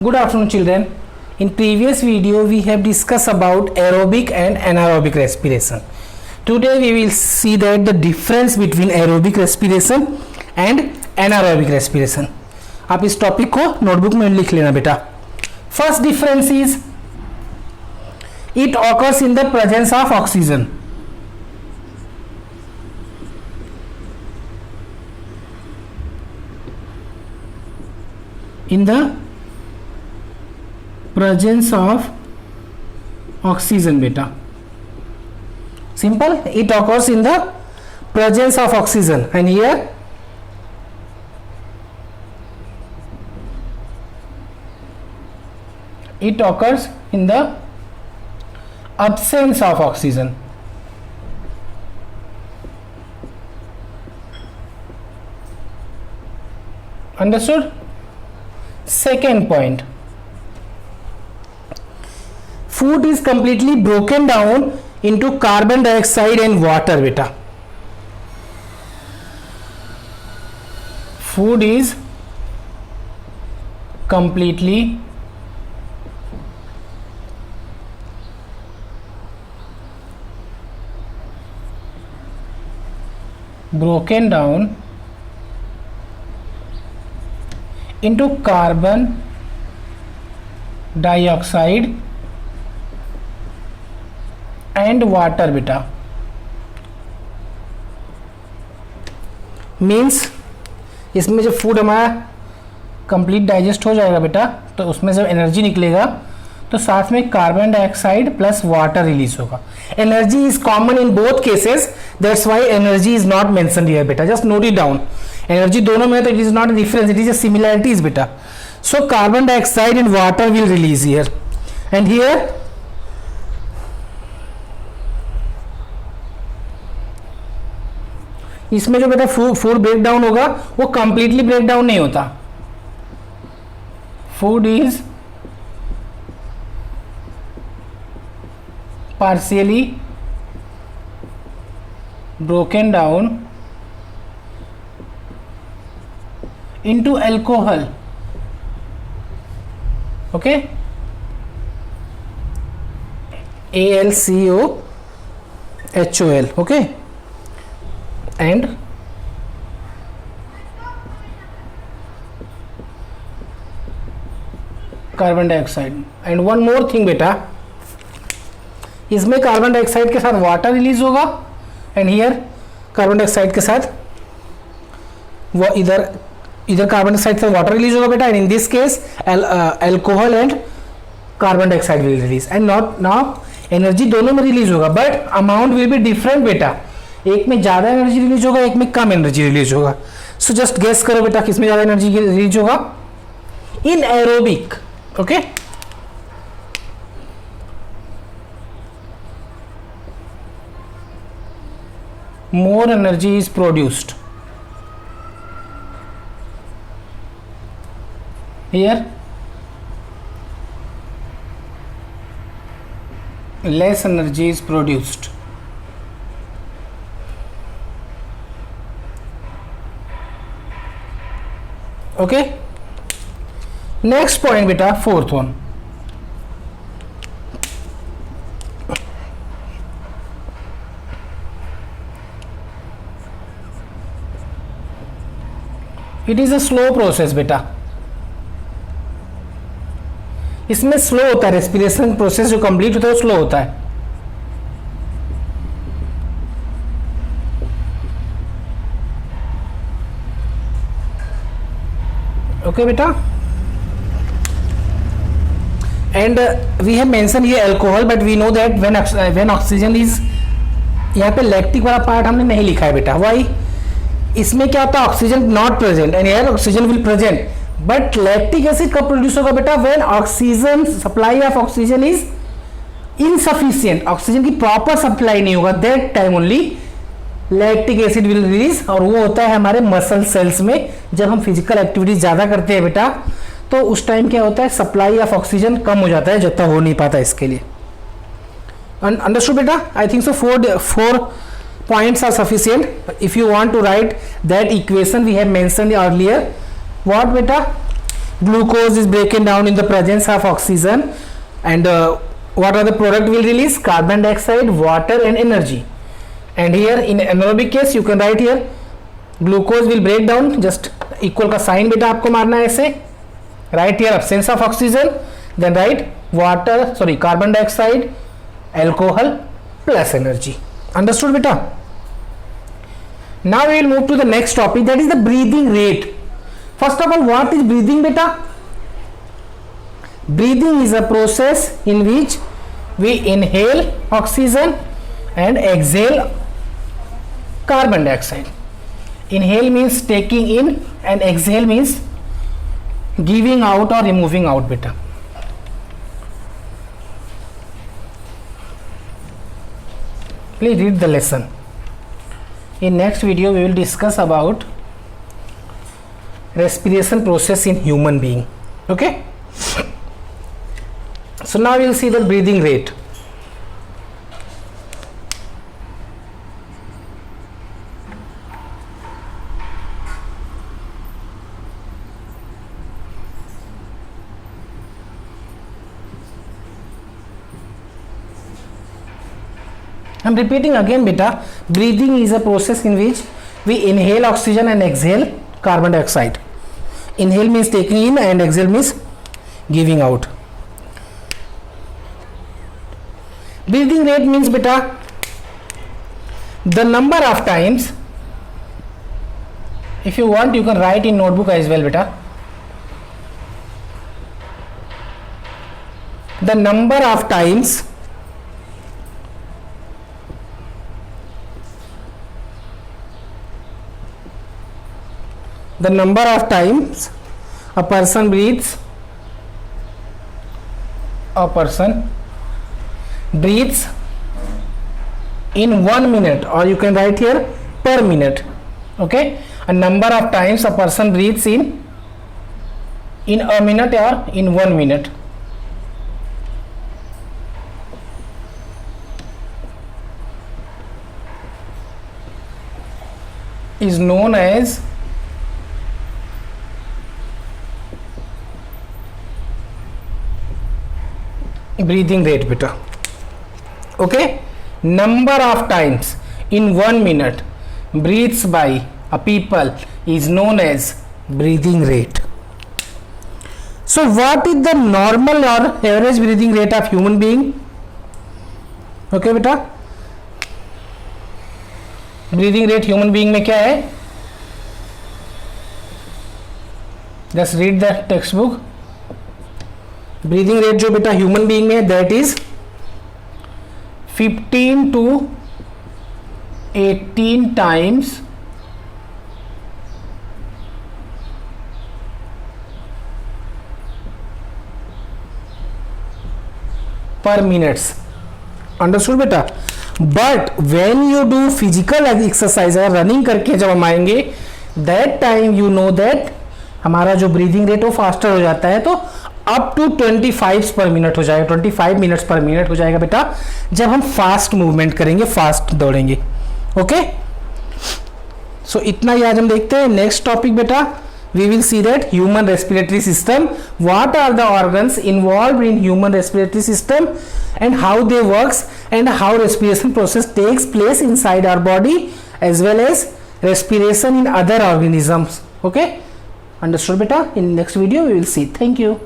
Good afternoon children. In previous video we have discussed about aerobic and anaerobic respiration. Today we will see that the difference between aerobic respiration and anaerobic respiration. आप इस topic को notebook में लिख लेना बेटा. First difference is it occurs in the presence of oxygen. In the presence of oxygen beta. Simple, it occurs in the presence of oxygen, and here it occurs in the absence of oxygen. Understood? Second point, food is completely broken down into carbon dioxide and water beta. Food is completely broken down into carbon dioxide and water beta. Means इसमें जब food हमारा complete digest हो जाएगा बेटा, तो उसमें जब energy निकलेगा तो साथ में carbon dioxide plus water release होगा. Energy is common in both cases, that's why energy is not mentioned here बेटा. Just note it down. Energy दोनों में है तो it is not a difference, it is a similarities बेटा. So carbon dioxide and water will release here and here इसमें जो बेटा food break down होगा वो कंप्लीटली ब्रेक डाउन नहीं होता. Food is partially broken down into alcohol. Okay, AlCOHOL. Okay, and carbon dioxide. And one more thing बेटा, इसमें carbon dioxide के साथ वाटर रिलीज होगा एंड हियर कार्बन डाइऑक्साइड के साथ वो इधर कार्बन डाइऑक्साइड से वाटर रिलीज होगा बेटा. And in this case alcohol and carbon dioxide will release and not now energy दोनों में रिलीज होगा but amount will be different बेटा. एक में ज्यादा एनर्जी रिलीज होगा, एक में कम एनर्जी रिलीज होगा. सो जस्ट गेस करो बेटा किसमें ज्यादा एनर्जी रिलीज होगा. In aerobic. Okay, more energy is produced. Here less energy is produced. Okay, next point beta, fourth one. It is a slow process बेटा. इसमें स्लो होता है रेस्पिरेशन प्रोसेस, जो कंप्लीट होता है वो स्लो होता है. ओके बेटा, एंड वी हैव मेंशन ये alcohol but we know that when oxygen is, यहाँ पे लैक्टिक वाला पार्ट हमने नहीं लिखा है बेटा. व्हाई? इसमें क्या होता है, oxygen not present and here oxygen will present, but lactic acid कब प्रोड्यूस होगा बेटा? When oxygen supply of oxygen is insufficient, oxygen की प्रॉपर सप्लाई नहीं होगा, that time only lactic acid will release. और वो होता है हमारे मसल सेल्स में. जब हम फिजिकल एक्टिविटीज ज्यादा करते हैं बेटा तो उस टाइम क्या होता है, सप्लाई ऑफ ऑक्सीजन कम हो जाता है, जितना हो नहीं पाता इसके लिए. Understood beta? I think so. Four points are sufficient. If you want to write that equation we have mentioned earlier, what beta? glucose is broken down in the presence of oxygen, and what are the product will release? Carbon dioxide, water and energy. And here in anaerobic case you can write here glucose will break down, just equal का sign बेटा आपको मारना है ऐसे, right here absence of oxygen, then write water, sorry, carbon dioxide, alcohol plus energy. Understood beta? Now we will move to the next topic, that is the breathing rate. First of all, what is breathing beta? Breathing is a process in which we inhale oxygen and exhale carbon dioxide. Inhale means taking in and exhale means giving out or removing out beta. Please read the lesson. In next video we will discuss about respiration process in human being. Okay, so now we will see the breathing rate. I am repeating again beta, breathing is a process in which we inhale oxygen and exhale carbon dioxide. Inhale means taking in and exhale means giving out. Breathing rate means beta the number of times, if you want you can write in notebook as well beta, the number of times a person breathes in 1 minute, or you can write here per minute. Okay, a number of times a person breathes in a minute or in 1 minute. Is known as breathing rate beta. Okay, number of times in 1 minute breathes by a people is known as breathing rate. So what is the normal or average breathing rate of human being? Okay beta, breathing rate human being में क्या है? Just read the textbook. Breathing rate जो बेटा human being में that is 15 to 18 times पर minutes. Understood बेटा? But when you do physical exercise, running करके जब हम आएंगे that time you know that हमारा जो ब्रीदिंग रेट वो फास्टर हो जाता है, तो अप टू 25 पर मिनट हो जाएगा, 25 मिनट्स पर मिनट हो जाएगा बेटा जब हम फास्ट मूवमेंट करेंगे, फास्ट दौड़ेंगे. ओके, सो इतना ही आज हम देखते हैं. नेक्स्ट टॉपिक बेटा we will see that human respiratory system, what are the organs involved in human respiratory system and how they works and how respiration process takes place inside our body as well as respiration in other organisms. Okay, understood beta? In next video we will see. Thank you.